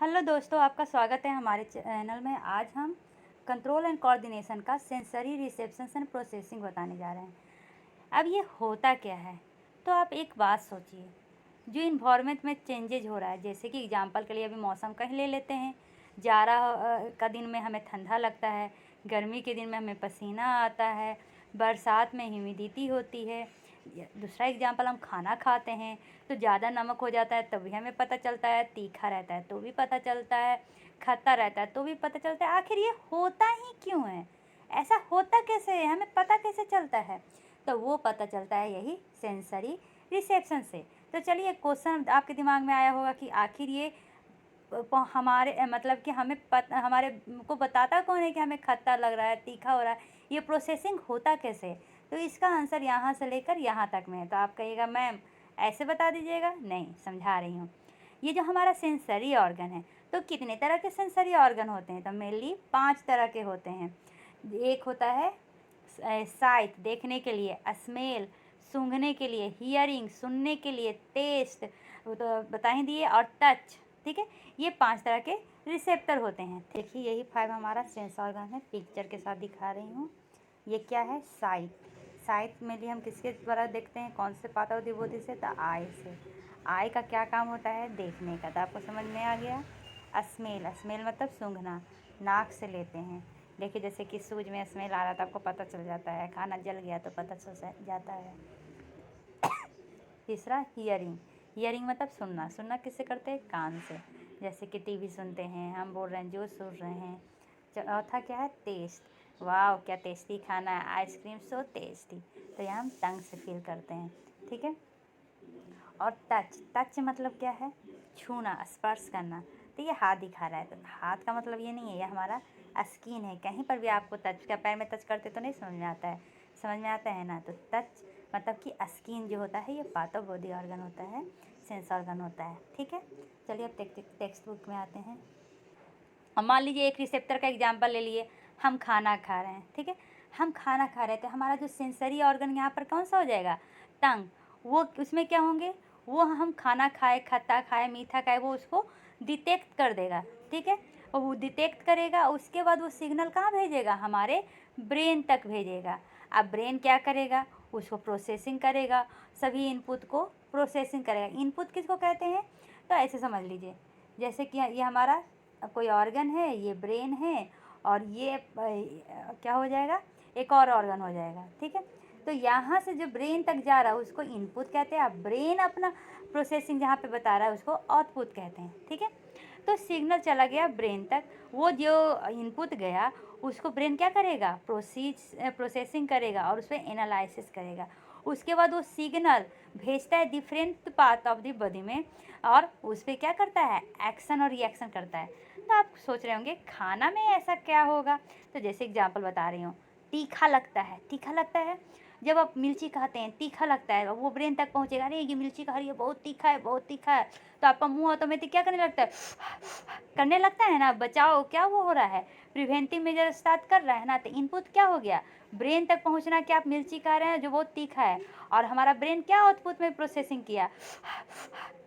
Hello दोस्तों, आपका स्वागत है हमारे चैनल में। आज हम कंट्रोल एंड कोऑर्डिनेशन का सेंसरी रिसेप्शन एंड प्रोसेसिंग बताने जा रहे हैं। अब ये होता क्या है, तो आप एक बात सोचिए। जो इन्वायरमेंट में चेंजेज हो रहा है, जैसे कि एग्जांपल के लिए अभी मौसम का ही ले लेते हैं। जाड़ा का दिन में हमें ठंडा लगता है, गर्मी के दिन में हमें पसीना आता है, बरसात में ह्यूमिडिटी होती है। दूसरा एग्जांपल, हम खाना खाते हैं तो ज़्यादा नमक हो जाता है तब भी हमें पता चलता है, तीखा रहता है तो भी पता चलता है, खट्टा रहता है तो भी पता चलता है। आखिर ये होता ही क्यों है? ऐसा होता कैसे है? हमें पता कैसे चलता है? तो वो पता चलता है यही सेंसरी रिसेप्शन से। तो चलिए, क्वेश्चन आपके दिमाग में आया होगा कि आखिर ये हमारे मतलब कि हमारे को बताता कौन है कि हमें खट्टा लग रहा है, तीखा हो रहा है? ये प्रोसेसिंग होता कैसे? तो इसका आंसर यहाँ से लेकर यहाँ तक में है। तो आप कहिएगा मैम ऐसे बता दीजिएगा, नहीं, समझा रही हूँ। ये जो हमारा सेंसरी ऑर्गन है, तो कितने तरह के सेंसरी ऑर्गन होते हैं? तो मेनली 5 तरह के होते हैं। एक होता है साइट, देखने के लिए, स्मेल, सूंघने के लिए, हियरिंग, सुनने के लिए, टेस्ट, वो तो बता ही दिए, और टच। ठीक है, ये 5 तरह के रिसेप्टर होते हैं। देखिए, यही 5 हमारा सेंस ऑर्गन है, पिक्चर के साथ दिखा रही हूँ। ये क्या है? साइट। साइट में भी हम किसके द्वारा देखते हैं? कौन से पार्ट ऑफ द बॉडी से? तो आई से। आई का क्या काम होता है? देखने का। तो आपको समझ में आ गया। स्मेल, स्मेल मतलब सूंघना, नाक से लेते हैं। देखिए, जैसे कि सूज में स्मेल आ रहा था, आपको पता चल जाता है। खाना जल गया तो पता चल जाता है। तीसरा हियरिंग। हियरिंग मतलब सुनना। सुनना किससे करते हैं? कान से। जैसे कि टीवी सुनते हैं, हम बोल रहे हैं, जो सुन रहे हैं। चौथा क्या है? टेस्ट। वाह, क्या टेस्टी खाना है, आइसक्रीम सो टेस्टी। तो ये हम टंग से फील करते हैं। ठीक है। और टच। टच मतलब क्या है? छूना, स्पर्श करना। तो ये हाथ दिखा रहा है, तो हाथ का मतलब ये नहीं है, ये हमारा स्किन है। कहीं पर भी आपको टच, क्या पैर में टच करते तो नहीं समझ में आता है? समझ में आता है ना? तो टच मतलब कि स्किन जो होता है, ये पार्ट ऑफ बॉडी ऑर्गन होता है, सेंस ऑर्गन होता है। ठीक है। चलिए, अब टेक्स्ट बुक में आते हैं। और मान लीजिए एक रिसेप्टर का एग्जांपल ले लिए, हम खाना खा रहे हैं। ठीक है, हम खाना खा रहे थे, हमारा जो सेंसरी ऑर्गन यहाँ पर कौन सा हो जाएगा? टंग। वो उसमें क्या होंगे? वो हम खाना खाए, खट्टा खाए, मीठा खाए, वो उसको डिटेक्ट कर देगा। ठीक है, और वो डिटेक्ट करेगा, उसके बाद वो सिग्नल कहाँ भेजेगा? हमारे ब्रेन तक भेजेगा। अब ब्रेन क्या करेगा? उसको प्रोसेसिंग करेगा, सभी इनपुट को प्रोसेसिंग करेगा। इनपुट किसको कहते हैं? तो ऐसे समझ लीजिए, जैसे कि ये हमारा कोई ऑर्गन है, ये ब्रेन है, और ये क्या हो जाएगा? एक और ऑर्गन हो जाएगा। ठीक है, तो यहाँ से जो ब्रेन तक जा रहा है उसको इनपुट कहते हैं। अब ब्रेन अपना प्रोसेसिंग जहाँ पे बता रहा है उसको आउटपुट कहते हैं। ठीक है, तो सिग्नल चला गया ब्रेन तक, वो जो इनपुट गया उसको ब्रेन क्या करेगा? प्रोसेसिंग करेगा और उस पर एनालिसिस करेगा। उसके बाद वो सिग्नल भेजता है different part of the body में, और उस पर क्या करता है? एक्शन और रिएक्शन करता है। तो आप सोच रहे होंगे खाना में ऐसा क्या होगा? तो जैसे एग्जांपल बता रही हूँ, तीखा लगता है। तीखा लगता है, जब आप मिर्ची खाते हैं, तीखा लगता है, वो ब्रेन तक पहुँचेगा, अरे ये मिर्ची खा रही है, बहुत तीखा है, बहुत तीखा है। तो आपका मुंह ऑटोमेटिक क्या करने लगता है? करने लगता है ना। बचाओ क्या वो हो रहा है? प्रिवेंटिव मेजर स्टार्ट कर रहा है ना। तो इनपुट क्या हो गया? ब्रेन तक पहुंचना कि आप मिर्ची खा रहे हैं जो बहुत तीखा है, और हमारा ब्रेन क्या आउटपुट में प्रोसेसिंग किया?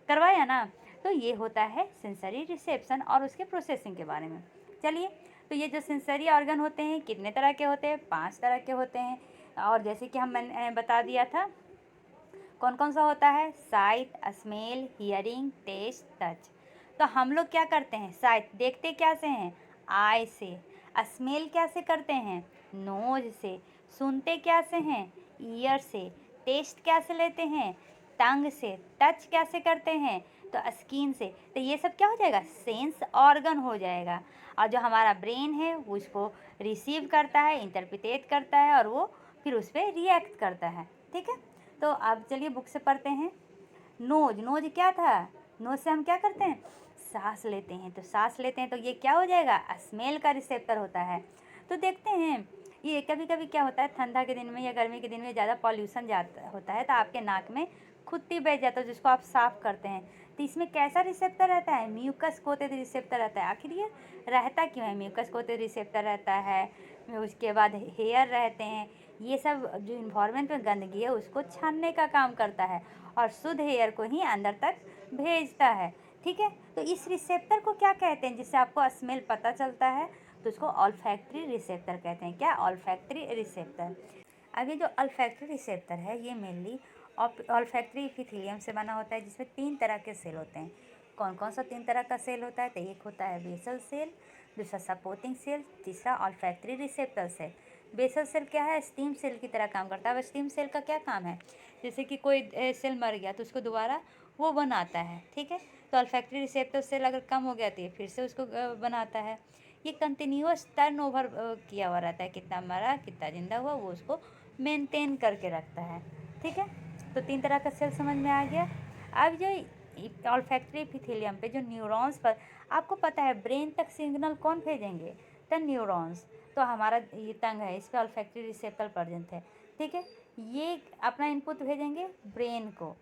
करवाया ना। तो ये होता है सेंसरी रिसेप्शन और उसके प्रोसेसिंग के बारे में। चलिए, तो ये जो सेंसरी ऑर्गन होते हैं कितने तरह के होते हैं? 5 तरह के होते हैं। और जैसे कि मैंने बता दिया था, कौन कौन सा होता है? Sight, smell, hearing, taste, touch. तो हम लोग क्या करते हैं? साइट देखते क्या से हैं? आई से। स्मेल कैसे करते हैं? नोज से। सुनते क्या से हैं? ईयर से। टेस्ट कैसे लेते हैं? टंग से। टच कैसे करते हैं? तो स्किन से। तो ये सब क्या हो जाएगा? सेंस ऑर्गन हो जाएगा। और जो हमारा ब्रेन है उसको रिसीव करता है, इंटरप्रिटेट करता है, और वो फिर उस पर रिएक्ट करता है। ठीक है, तो अब चलिए बुक से पढ़ते हैं। नोज। नोज क्या था? नोज से हम क्या करते हैं? सांस लेते हैं। तो सांस लेते हैं तो ये क्या हो जाएगा? स्मेल का रिसेप्टर होता है। तो देखते हैं, ये कभी कभी क्या होता है, ठंडा के दिन में या गर्मी के दिन में ज़्यादा पॉल्यूशन ज़्यादा होता है, तो आपके नाक में खुत्ती बैठ जाता है जिसको आप साफ़ करते हैं। तो इसमें कैसा रिसेप्टर रहता है? म्यूकस कोटेड रिसेप्टर रहता है। आखिर ये रहता क्यों है? म्यूकस कोटेड रिसेप्टर रहता है, उसके बाद हेयर रहते हैं। ये सब जो इन्वायरमेंट में गंदगी है उसको छानने का काम करता है, और शुद्ध एयर को ही अंदर तक भेजता है। ठीक है। तो इस रिसेप्टर को क्या कहते हैं, जिससे आपको स्मेल पता चलता है, तो उसको ऑल्फैक्टरी रिसेप्टर कहते हैं। क्या? Olfactory receptor. अब ये जो ऑल्फैक्टरी रिसेप्टर है ये मेनली ऑल्फैक्टरी एपिथेलियम से बना होता है, जिसमें 3 तरह के सेल होते हैं। कौन कौन सा 3 तरह का सेल होता है? तो एक होता है बेसल सेल, दूसरा सपोर्टिंग सेल, तीसरा olfactory receptor cell. Basal cell क्या है? स्टीम सेल की तरह काम करता है। अब स्टीम सेल का क्या काम है? जैसे कि कोई सेल मर गया तो उसको दोबारा वो बनाता है, ठीक है। तो ऑल्फैक्टरी रिसेप्टर सेल अगर कम हो गया तो ये फिर से उसको बनाता है। ये कंटिन्यूअस टर्न ओवर किया हुआ रहता है, कितना मरा कितना जिंदा हुआ वो उसको मेंटेन करके रखता है, ठीक है। तो 3 तरह का सेल समझ में आ गया। अब जो ऑल्फैक्टरी एपिथेलियम पे जो न्यूरॉन्स पर, आपको पता है ब्रेन तक सिग्नल कौन भेजेंगे? तो न्यूरॉन्स। तो हमारा ये टंग है, इस पर ऑल्फैक्टरी रिसेप्टर प्रेजेंट है, ठीक है। ये अपना इनपुट भेजेंगे ब्रेन को।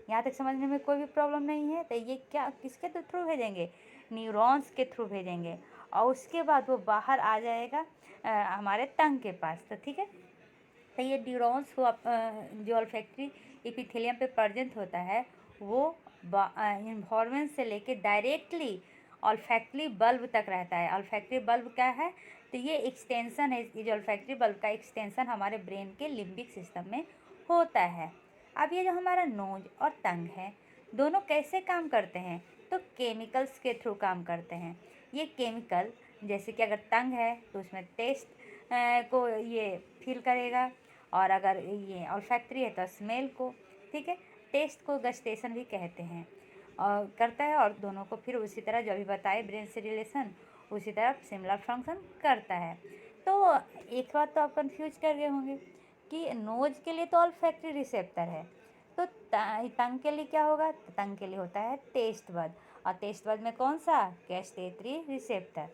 यहाँ तक समझने में कोई भी प्रॉब्लम नहीं है। तो ये क्या किसके थ्रू भेजेंगे? न्यूरॉन्स के थ्रू भेजेंगे, और उसके बाद वो बाहर आ जाएगा हमारे टंग के पास। तो ठीक है। तो ये न्यूरॉन्स को जो ऑल्फैक्टरी एपिथेलियम पे प्रेजेंट होता है वो इन्वायरमेंट से लेके डायरेक्टली ऑल्फैक्टरी बल्ब तक रहता है। ऑल्फैक्टरी बल्ब क्या है? तो ये एक्सटेंशन है, ये जो ऑल्फैक्टरी बल्ब का एक्सटेंशन हमारे ब्रेन के लिम्बिक सिस्टम में होता है। अब ये जो हमारा नोज और टंग है, दोनों कैसे काम करते हैं? तो केमिकल्स के थ्रू काम करते हैं। ये केमिकल, जैसे कि अगर टंग है तो उसमें टेस्ट को ये फील करेगा, और अगर ये ऑल्फैक्टरी है तो स्मेल को, ठीक है। टेस्ट को गस्टेशन भी कहते हैं, और करता है, और दोनों को फिर उसी तरह जो अभी बताए ब्रेन से रिलेशन, उसी तरह सिमिलर फंक्शन करता है। तो एक बात तो आप कंफ्यूज कर गए होंगे कि नोज के लिए तो ऑल्फैक्टरी रिसेप्टर है, तो टंग के लिए क्या होगा? तो टंग के लिए होता है टेस्ट बड, और टेस्ट बड में कौन सा? गैस्टेटरी रिसेप्टर,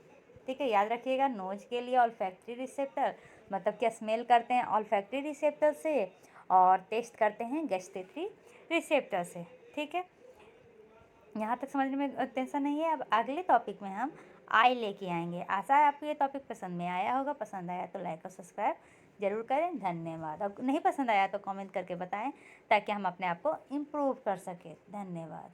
ठीक है। याद रखिएगा, नोज के लिए ऑल्फैक्टरी रिसेप्टर, मतलब क्या स्मेल करते हैं ऑल्फैक्टरी रिसेप्टर से, और टेस्ट करते हैं गैस्टेटरी रिसेप्टर से, ठीक है। यहाँ तक समझने में टेंशन नहीं है। अब अगले टॉपिक में हम आई लेके आएंगे। आशा है आपको ये टॉपिक पसंद में आया होगा। पसंद आया तो लाइक और सब्सक्राइब जरूर करें। धन्यवाद। अब नहीं पसंद आया तो कमेंट करके बताएं, ताकि हम अपने आप को इम्प्रूव कर सकें। धन्यवाद।